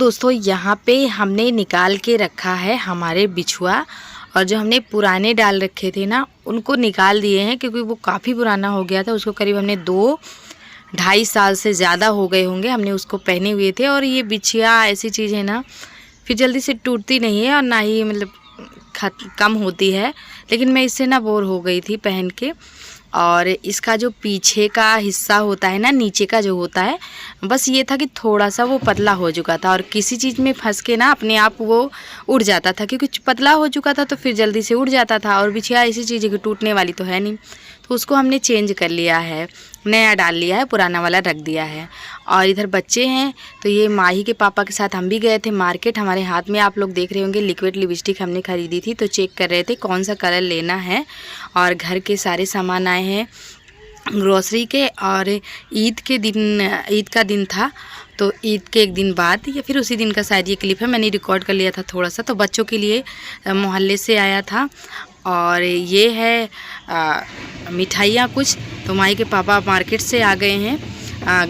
दोस्तों, यहाँ पे हमने निकाल के रखा है हमारे बिछुआ, और जो हमने पुराने डाल रखे थे ना उनको निकाल दिए हैं क्योंकि वो काफ़ी पुराना हो गया था। उसको करीब हमने 2-2.5 साल से ज़्यादा हो गए होंगे हमने उसको पहने हुए थे। और ये बिछिया ऐसी चीज़ है ना, फिर जल्दी से टूटती नहीं है और ना ही मतलब कम होती है। लेकिन मैं इससे ना बोर हो गई थी पहन के। और इसका जो पीछे का हिस्सा होता है ना, नीचे का जो होता है, बस ये था कि थोड़ा सा वो पतला हो चुका था और किसी चीज़ में फंस के ना अपने आप वो उड़ जाता था, क्योंकि पतला हो चुका था तो फिर जल्दी से उड़ जाता था। और बिछिया ऐसी चीज़ है कि टूटने वाली तो है नहीं, तो उसको हमने चेंज कर लिया है, नया डाल लिया है, पुराना वाला रख दिया है। और इधर बच्चे हैं तो ये माही के पापा के साथ हम भी गए थे मार्केट। हमारे हाथ में आप लोग देख रहे होंगे लिक्विड लिपस्टिक हमने खरीदी थी, तो चेक कर रहे थे कौन सा कलर लेना है। और घर के सारे सामान आए हैं ग्रोसरी के। और ईद का दिन था, तो ईद के एक दिन बाद या फिर उसी दिन का शायद ये क्लिप है, मैंने रिकॉर्ड कर लिया था थोड़ा सा। तो बच्चों के लिए मोहल्ले से आया था। और ये है मिठाइयाँ कुछ। तो माही के पापा मार्केट से आ गए हैं,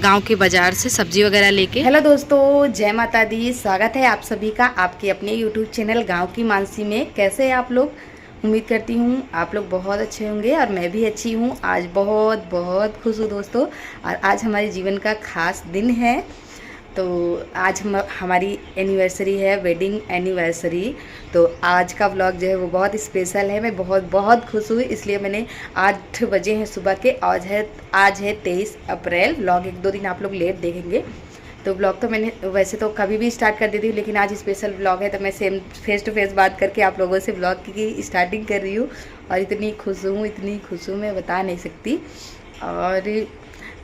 गांव के बाज़ार से सब्जी वगैरह लेके। हेलो दोस्तों, जय माता दी। स्वागत है आप सभी का आपके अपने यूट्यूब चैनल गांव की मानसी में। कैसे हैं आप लोग? उम्मीद करती हूँ आप लोग बहुत अच्छे होंगे और मैं भी अच्छी हूँ। आज बहुत बहुत खुश हूँ दोस्तों, और आज हमारे जीवन का खास दिन है। तो आज हमारी एनिवर्सरी है, वेडिंग एनिवर्सरी। तो आज का व्लॉग जो है वो बहुत स्पेशल है। मैं बहुत बहुत खुश हूँ, इसलिए मैंने 8 बजे हैं सुबह के। आज है 23 अप्रैल। व्लॉग 1-2 दिन आप लोग लेट देखेंगे। तो व्लॉग तो मैंने वैसे तो कभी भी स्टार्ट कर देती हूँ, लेकिन आज स्पेशल व्लॉग है तो मैं सेम फेस टू फेस बात करके आप लोगों से व्लॉग की स्टार्टिंग कर रही हूँ। और इतनी खुश हूँ मैं बता नहीं सकती। और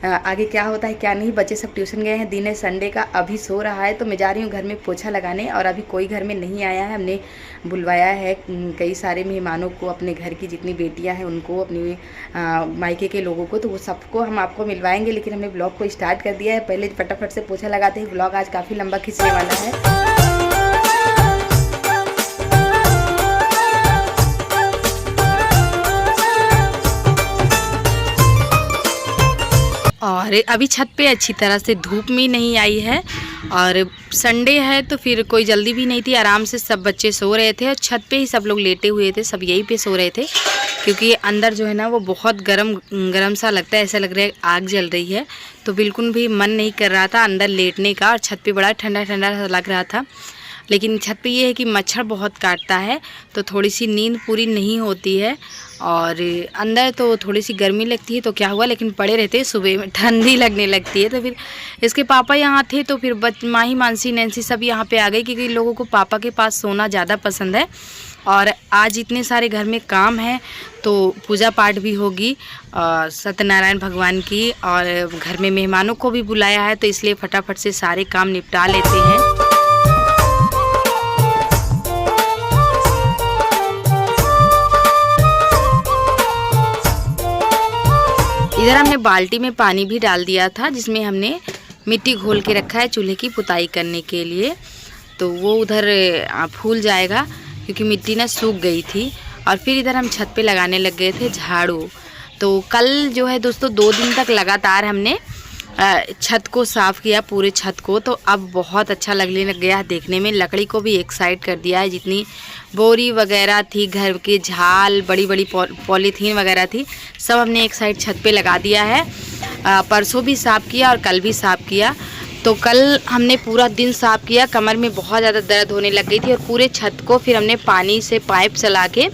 आगे क्या होता है क्या नहीं। बच्चे सब ट्यूशन गए हैं, दिन है संडे का, अभी सो रहा है। तो मैं जा रही हूँ घर में पोछा लगाने, और अभी कोई घर में नहीं आया है। हमने बुलवाया है कई सारे मेहमानों को, अपने घर की जितनी बेटियां हैं उनको, अपनी मायके के लोगों को, तो वो सबको हम आपको मिलवाएंगे। लेकिन हमने ब्लॉग को स्टार्ट कर दिया है। पहले फटाफट से पोछा लगाते ही, ब्लॉग आज काफ़ी लंबा खींचने वाला है। और अभी छत पे अच्छी तरह से धूप भी नहीं आई है, और संडे है तो फिर कोई जल्दी भी नहीं थी। आराम से सब बच्चे सो रहे थे और छत पे ही सब लोग लेटे हुए थे, सब यहीं पे सो रहे थे। क्योंकि अंदर जो है ना वो बहुत गरम सा लगता है, ऐसा लग रहा है आग जल रही है। तो बिल्कुल भी मन नहीं कर रहा था अंदर लेटने का, और छत पे बड़ा ठंडा ठंडा लग रहा था। लेकिन छत पे ये है कि मच्छर बहुत काटता है, तो थोड़ी सी नींद पूरी नहीं होती है। और अंदर तो थोड़ी सी गर्मी लगती है, तो क्या हुआ, लेकिन पड़े रहते सुबह में ठंडी लगने लगती है। तो फिर इसके पापा यहाँ थे, तो फिर माही, मानसी, नैन्सी सब यहाँ पे आ गई, क्योंकि लोगों को पापा के पास सोना ज़्यादा पसंद है। और आज इतने सारे घर में काम है, तो पूजा पाठ भी होगी सत्यनारायण भगवान की, और घर में मेहमानों को भी बुलाया है, तो इसलिए फटाफट से सारे काम निपटा लेते हैं। इधर हमने बाल्टी में पानी भी डाल दिया था, जिसमें हमने मिट्टी घोल के रखा है चूल्हे की पुताई करने के लिए। तो वो उधर फूल जाएगा, क्योंकि मिट्टी ना सूख गई थी। और फिर इधर हम छत पे लगाने लग गए थे झाड़ू। तो कल जो है दोस्तों 2 दिन तक लगातार हमने छत को साफ़ किया, पूरे छत को। तो अब बहुत अच्छा लगने लग गया देखने में। लकड़ी को भी एक साइड कर दिया है, जितनी बोरी वगैरह थी, घर के झाल, बड़ी बड़ी पॉलीथीन वगैरह थी, सब हमने एक साइड छत पे लगा दिया है। परसों भी साफ़ किया और कल भी साफ़ किया। तो कल हमने पूरा दिन साफ़ किया, कमर में बहुत ज़्यादा दर्द होने लग गई थी। और पूरे छत को फिर हमने पानी से पाइप चला के,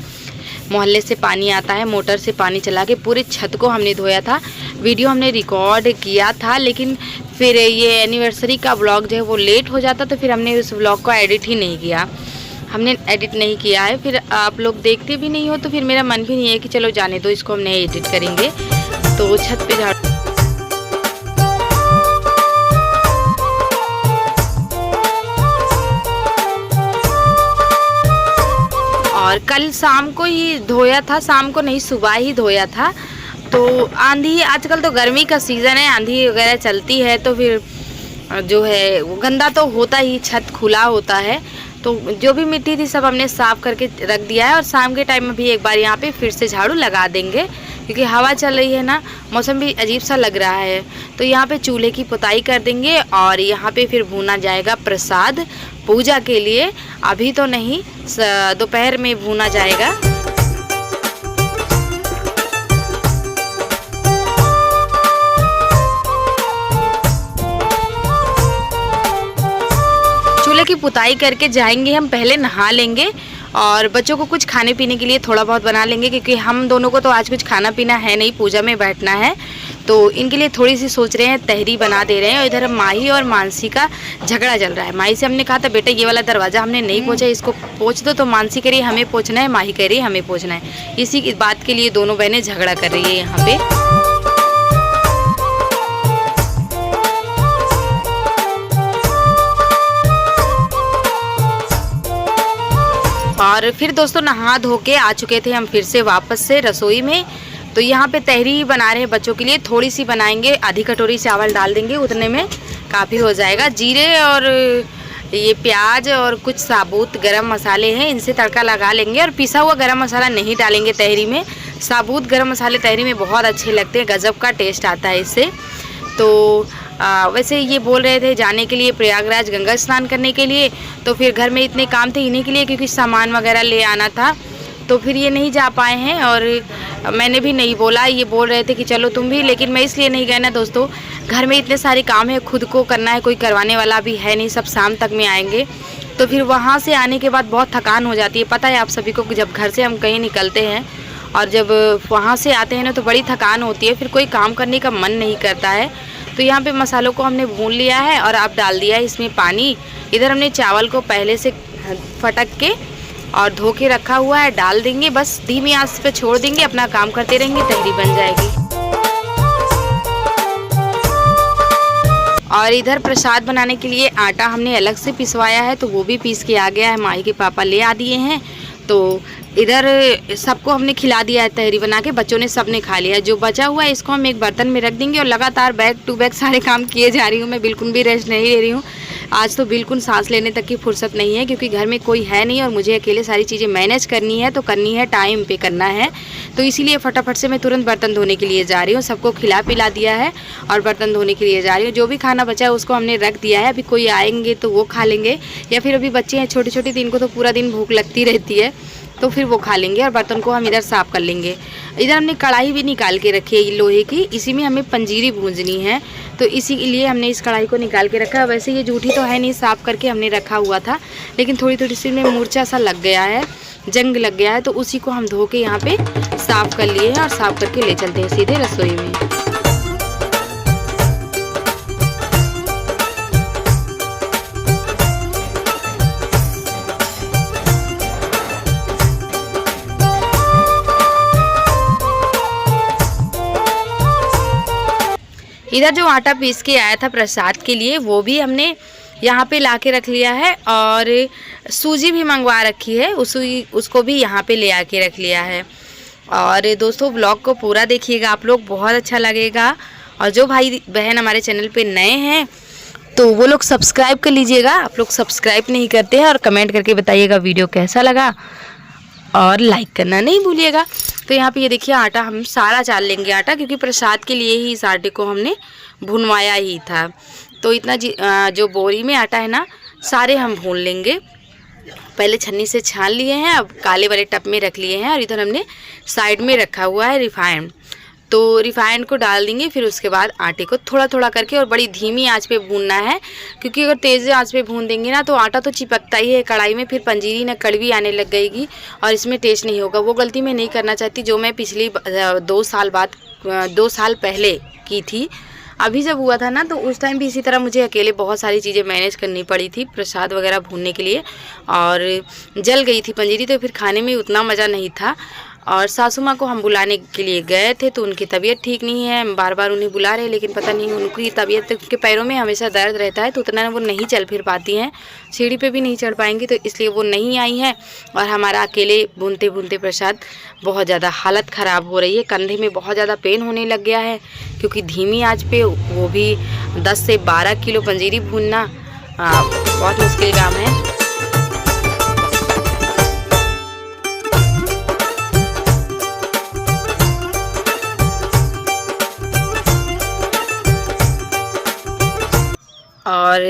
मोहल्ले से पानी आता है, मोटर से पानी चला के पूरे छत को हमने धोया था। वीडियो हमने रिकॉर्ड किया था, लेकिन फिर ये एनिवर्सरी का व्लॉग जो है वो लेट हो जाता, तो फिर हमने उस व्लॉग को एडिट ही नहीं किया। हमने एडिट नहीं किया है, फिर आप लोग देखते भी नहीं हो, तो फिर मेरा मन भी नहीं है कि चलो जाने दो, इसको हम नहीं एडिट करेंगे। तो छत पे झाड़ू, और कल शाम को ही धोया था, शाम को नहीं सुबह ही धोया था। तो आंधी, आजकल तो गर्मी का सीज़न है, आंधी वगैरह चलती है, तो फिर जो है वो गंदा तो होता ही, छत खुला होता है। तो जो भी मिट्टी थी सब हमने साफ़ करके रख दिया है, और शाम के टाइम में भी एक बार यहाँ पे फिर से झाड़ू लगा देंगे, क्योंकि हवा चल रही है ना, मौसम भी अजीब सा लग रहा है। तो यहाँ पे चूल्हे की पुताई कर देंगे और यहाँ पे फिर भूना जाएगा प्रसाद पूजा के लिए। अभी तो नहीं, दोपहर में भूना जाएगा। चूल्हे की पुताई करके जाएंगे हम, पहले नहा लेंगे और बच्चों को कुछ खाने पीने के लिए थोड़ा बहुत बना लेंगे, क्योंकि हम दोनों को तो आज कुछ खाना पीना है नहीं, पूजा में बैठना है। तो इनके लिए थोड़ी सी सोच रहे हैं, तहरी बना दे रहे हैं। और इधर माही और मानसी का झगड़ा चल रहा है। माही से हमने कहा था बेटा ये वाला दरवाज़ा हमने नहीं पोंछा, इसको पोंछ दो, तो मानसी कह रही है हमें पोंछना है, माही कह रही है हमें पोंछना है। इसी बात के लिए दोनों बहनें झगड़ा कर रही है यहाँ पे। और फिर दोस्तों नहा धो के आ चुके थे हम फिर से वापस से रसोई में। तो यहाँ पे तहरी बना रहे हैं बच्चों के लिए, थोड़ी सी बनाएंगे, आधी कटोरी चावल डाल देंगे, उतने में काफ़ी हो जाएगा। जीरे और ये प्याज और कुछ साबुत गरम मसाले हैं, इनसे तड़का लगा लेंगे। और पिसा हुआ गरम मसाला नहीं डालेंगे तहरी में, साबुत गरम मसाले तहरी में बहुत अच्छे लगते हैं, गजब का टेस्ट आता है इससे। तो वैसे ये बोल रहे थे जाने के लिए प्रयागराज गंगा स्नान करने के लिए, तो फिर घर में इतने काम थे इन्हीं के लिए, क्योंकि सामान वगैरह ले आना था, तो फिर ये नहीं जा पाए हैं। और मैंने भी नहीं बोला, ये बोल रहे थे कि चलो तुम भी, लेकिन मैं इसलिए नहीं गया ना दोस्तों, घर में इतने सारे काम है, खुद को करना है, कोई करवाने वाला भी है नहीं, सब शाम तक में आएंगे। तो फिर वहाँ से आने के बाद बहुत थकान हो जाती है। पता है आप सभी को, जब घर से हम कहीं निकलते हैं और जब वहाँ से आते हैं ना तो बड़ी थकान होती है, फिर कोई काम करने का मन नहीं करता है। तो यहाँ पे मसालों को हमने भून लिया है और अब डाल दिया है इसमें पानी। इधर हमने चावल को पहले से फटक के और धो के रखा हुआ है, डाल देंगे, बस धीमी आंच पे छोड़ देंगे, अपना काम करते रहेंगे, तहरी बन जाएगी। और इधर प्रसाद बनाने के लिए आटा हमने अलग से पिसवाया है, तो वो भी पीस के आ गया है, माही के पापा ले आ दिए हैं। तो इधर सबको हमने खिला दिया है तहरी बना के, बच्चों ने सबने खा लिया। जो बचा हुआ है इसको हम एक बर्तन में रख देंगे और लगातार बैक टू बैक सारे काम किए जा रही हूँ मैं, बिल्कुल भी रेस्ट नहीं ले रही हूँ। आज तो बिल्कुल सांस लेने तक की फुर्सत नहीं है, क्योंकि घर में कोई है नहीं और मुझे अकेले सारी चीज़ें मैनेज करनी है, तो करनी है टाइम पे करना है। तो इसीलिए फटाफट से मैं तुरंत बर्तन धोने के लिए जा रही हूँ। सबको खिला पिला दिया है और बर्तन धोने के लिए जा रही हूँ। जो भी खाना बचा है उसको हमने रख दिया है, अभी कोई आएंगे तो वो खा लेंगे, या फिर अभी बच्चे हैं छोटे छोटे, दिन को तो पूरा दिन भूख लगती रहती है, तो फिर वो खा लेंगे। और बर्तन को हम इधर साफ़ कर लेंगे। इधर हमने कढ़ाई भी निकाल के रखी है लोहे की, इसी में हमें पंजीरी भूंजनी है, तो इसी के लिए हमने इस कढ़ाई को निकाल के रखा है। वैसे ये जूठी तो है नहीं, साफ़ करके हमने रखा हुआ था, लेकिन थोड़ी थोड़ी सी में मूर्छा सा लग गया है, जंग लग गया है, तो उसी को हम धो के यहाँ पे साफ़ कर लिए हैं और साफ़ करके ले चलते हैं सीधे रसोई में। इधर जो आटा पीस के आया था प्रसाद के लिए, वो भी हमने यहाँ पे ला के रख लिया है, और सूजी भी मंगवा रखी है, उसको भी यहाँ पे ले आके रख लिया है। और दोस्तों ब्लॉग को पूरा देखिएगा आप लोग, बहुत अच्छा लगेगा। और जो भाई बहन हमारे चैनल पे नए हैं तो वो लोग सब्सक्राइब कर लीजिएगा। आप लोग सब्सक्राइब नहीं करते हैं, और कमेंट करके बताइएगा वीडियो कैसा लगा, और लाइक करना नहीं भूलिएगा। तो यहाँ पे ये देखिए आटा हम सारा चाल लेंगे आटा, क्योंकि प्रसाद के लिए ही इस आटे को हमने भुनवाया ही था। तो इतना जो बोरी में आटा है ना, सारे हम भून लेंगे। पहले छन्नी से छान लिए हैं, अब काले वाले टब में रख लिए हैं। और इधर हमने साइड में रखा हुआ है रिफाइंड, तो रिफाइंड को डाल देंगे। फिर उसके बाद आटे को थोड़ा थोड़ा करके और बड़ी धीमी आंच पे भूनना है, क्योंकि अगर तेज़ आंच पे भून देंगे ना तो आटा तो चिपकता ही है कढ़ाई में, फिर पंजीरी ना कड़वी आने लग गएगी और इसमें टेस्ट नहीं होगा। वो गलती मैं नहीं करना चाहती जो मैं पिछली 2 साल पहले की थी। अभी जब हुआ था ना तो उस टाइम भी इसी तरह मुझे अकेले बहुत सारी चीज़ें मैनेज करनी पड़ी थी प्रसाद वगैरह भूनने के लिए, और जल गई थी पंजीरी, तो फिर खाने में उतना मज़ा नहीं था। और सासू माँ को हम बुलाने के लिए गए थे, तो उनकी तबीयत ठीक नहीं है, हम बार बार उन्हें बुला रहे हैं, लेकिन पता नहीं उनकी तबीयत, उनके पैरों में हमेशा दर्द रहता है, तो उतना वो नहीं चल फिर पाती हैं, सीढ़ी पे भी नहीं चढ़ पाएंगी, तो इसलिए वो नहीं आई हैं। और हमारा अकेले भूनते भूनते प्रसाद बहुत ज़्यादा हालत ख़राब हो रही है, कंधे में बहुत ज़्यादा पेन होने लग गया है, क्योंकि धीमी आँच पे वो भी 10 से 12 किलो पंजीरी भूनना बहुत मुश्किल काम है। और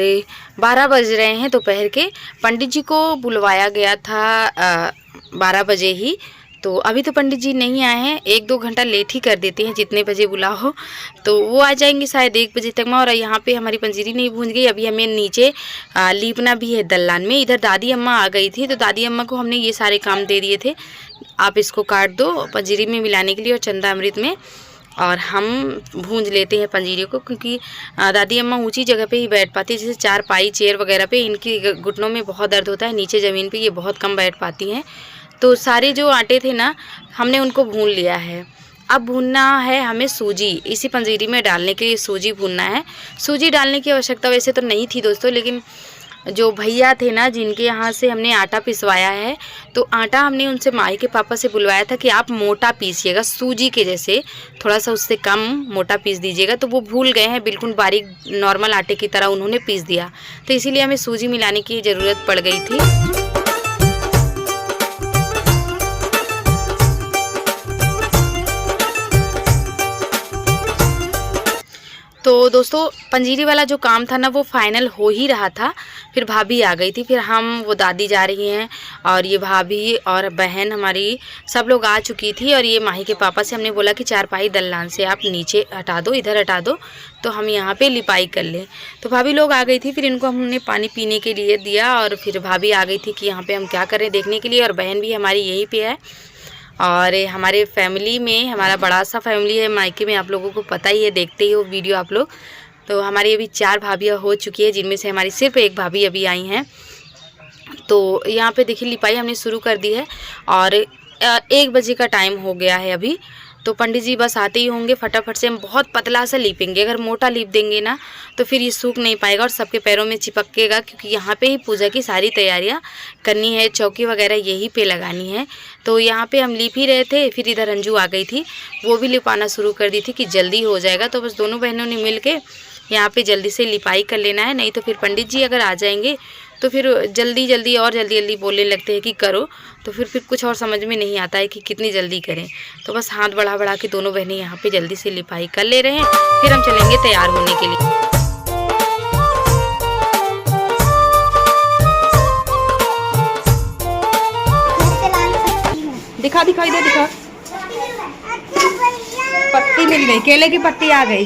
12 बज रहे हैं दोपहर के। पंडित जी को बुलवाया गया था 12 बजे ही, तो अभी तो पंडित जी नहीं आए हैं। 1-2 घंटा लेट ही कर देते हैं, जितने बजे बुलाओ तो वो आ जाएंगे शायद 1 बजे तक में। और यहाँ पे हमारी पंजीरी नहीं भूंज गई, अभी हमें नीचे लीपना भी है दल्लान में। इधर दादी अम्मा आ गई थी, तो दादी अम्मा को हमने ये सारे काम दे दिए थे, आप इसको काट दो पंजीरी में मिलाने के लिए और चंदा अमृत में, और हम भूंज लेते हैं पंजीरी को। क्योंकि दादी अम्मा ऊंची जगह पे ही बैठ पाती है, जैसे चारपाई चेयर वगैरह पे, इनकी घुटनों में बहुत दर्द होता है, नीचे ज़मीन पे ये बहुत कम बैठ पाती हैं। तो सारे जो आटे थे ना, हमने उनको भून लिया है। अब भूनना है हमें सूजी, इसी पंजीरी में डालने के लिए सूजी भूनना है। सूजी डालने की आवश्यकता वैसे तो नहीं थी दोस्तों, लेकिन जो भैया थे ना जिनके यहाँ से हमने आटा पिसवाया है, तो आटा हमने उनसे माई के पापा से बुलवाया था कि आप मोटा पीसिएगा, सूजी के जैसे थोड़ा सा उससे कम मोटा पीस दीजिएगा। तो वो भूल गए हैं, बिल्कुल बारीक नॉर्मल आटे की तरह उन्होंने पीस दिया, तो इसीलिए हमें सूजी मिलाने की ज़रूरत पड़ गई थी। तो दोस्तों पंजीरी वाला जो काम था ना वो फाइनल हो ही रहा था, फिर भाभी आ गई थी, फिर हम वो दादी जा रही हैं और ये भाभी और बहन हमारी सब लोग आ चुकी थी। और ये माही के पापा से हमने बोला कि चारपाई दल्लान से आप नीचे हटा दो, इधर हटा दो, तो हम यहाँ पे लिपाई कर लें। तो भाभी लोग आ गई थी, फिर इनको हमने पानी पीने के लिए दिया और फिर भाभी आ गई थी कि यहाँ पर हम क्या करें देखने के लिए। और बहन भी हमारी यहीं पर है। और हमारे फैमिली में, हमारा बड़ा सा फैमिली है मायके में, आप लोगों को पता ही है, देखते ही हो वीडियो आप लोग। तो हमारी अभी 4 भाभियाँ हो चुकी है, जिनमें से हमारी सिर्फ एक भाभी अभी आई हैं। तो यहाँ पे देखिए लिपाई हमने शुरू कर दी है और 1 बजे का टाइम हो गया है अभी। तो पंडित जी बस आते ही होंगे, फटाफट से हम बहुत पतला सा लीपेंगे। अगर मोटा लीप देंगे ना तो फिर ये सूख नहीं पाएगा और सबके पैरों में चिपकेगा, क्योंकि यहाँ पे ही पूजा की सारी तैयारियाँ करनी है, चौकी वगैरह यहीं पे लगानी है। तो यहाँ पे हम लीप ही रहे थे, फिर इधर अंजू आ गई थी, वो भी लिपाना शुरू कर दी थी कि जल्दी हो जाएगा। तो बस दोनों बहनों ने मिल के यहाँ पर जल्दी से लिपाई कर लेना है, नहीं तो फिर पंडित जी अगर आ जाएंगे तो फिर जल्दी जल्दी बोलने लगते हैं कि करो, तो फिर कुछ और समझ में नहीं आता है कि कितनी जल्दी करें। तो बस हाथ बढ़ा के दोनों बहनें यहाँ पे जल्दी से लिपाई कर ले रहे हैं, फिर हम चलेंगे तैयार होने के लिए। दिखा इधर दिखा, पत्ती मिल गई, केले की पत्ती आ गई।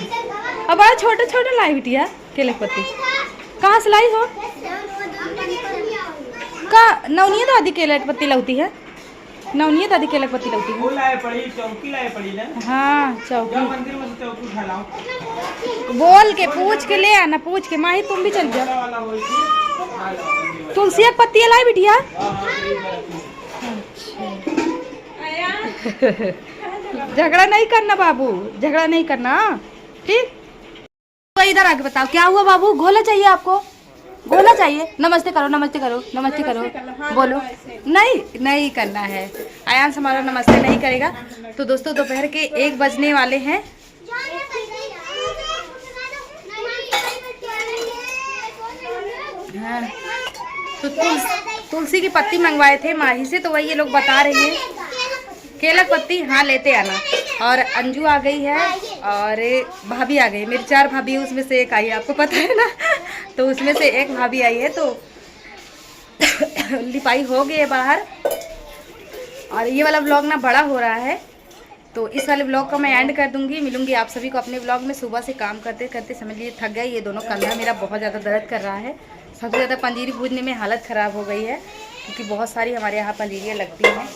अब छोटा लाई बिटिया केले की पत्ती, कहाँ से लाई हो? का नवनिया दादी केले की पत्ती लगती है, नवनिया दादी केले की पत्ती लगती है। चौकी लाए पड़ी ना? हाँ चौकी, मंदिर में चौकी उठा लाओ, बोल के पूछ के ले आना, पूछ के। माही तुम भी चल जाओ। तुलसी की पत्ती लाई बिटिया। झगड़ा नहीं करना बाबू, झगड़ा नहीं करना, ठीक? तो इधर आके बताओ क्या हुआ बाबू? गोला चाहिए आपको? गोला चाहिए? नमस्ते करो, नमस्ते करो, नमस्ते करो, बोलो। नहीं करना है, आयांश हमारा नमस्ते नहीं करेगा। तो दोस्तों दोपहर के 1 बजने वाले हैं। हाँ, तो तुलसी की पत्ती मंगवाए थे माही से, तो वही ये लोग बता रहे हैं केला पत्ती हाँ लेते आना। और अंजू आ गई है और भाभी आ गई, मेरी 4 भाभी है, उसमें से एक आई है, आपको पता है ना। तो उसमें से एक भाभी आई है, तो लिपाई हो गई है बाहर। और ये वाला व्लॉग ना बड़ा हो रहा है, तो इस वाले व्लॉग का मैं एंड कर दूंगी। मिलूंगी आप सभी को अपने व्लॉग में। सुबह से काम करते करते समझ लीजिए थक गई, ये दोनों कंधा मेरा बहुत ज़्यादा दर्द कर रहा है। सबसे ज़्यादा पंजीरी भूनने में हालत ख़राब हो गई है, क्योंकि बहुत सारी हमारे यहाँ पंजीरियाँ लगती हैं।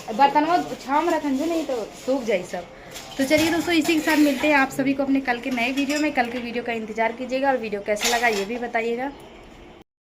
बर्तन वो छाँव में रखन जो, नहीं तो सूख जाए सब। तो चलिए दोस्तों, इसी के साथ मिलते हैं आप सभी को अपने कल के नए वीडियो में। कल के वीडियो का इंतजार कीजिएगा और वीडियो कैसा लगा ये भी बताइएगा।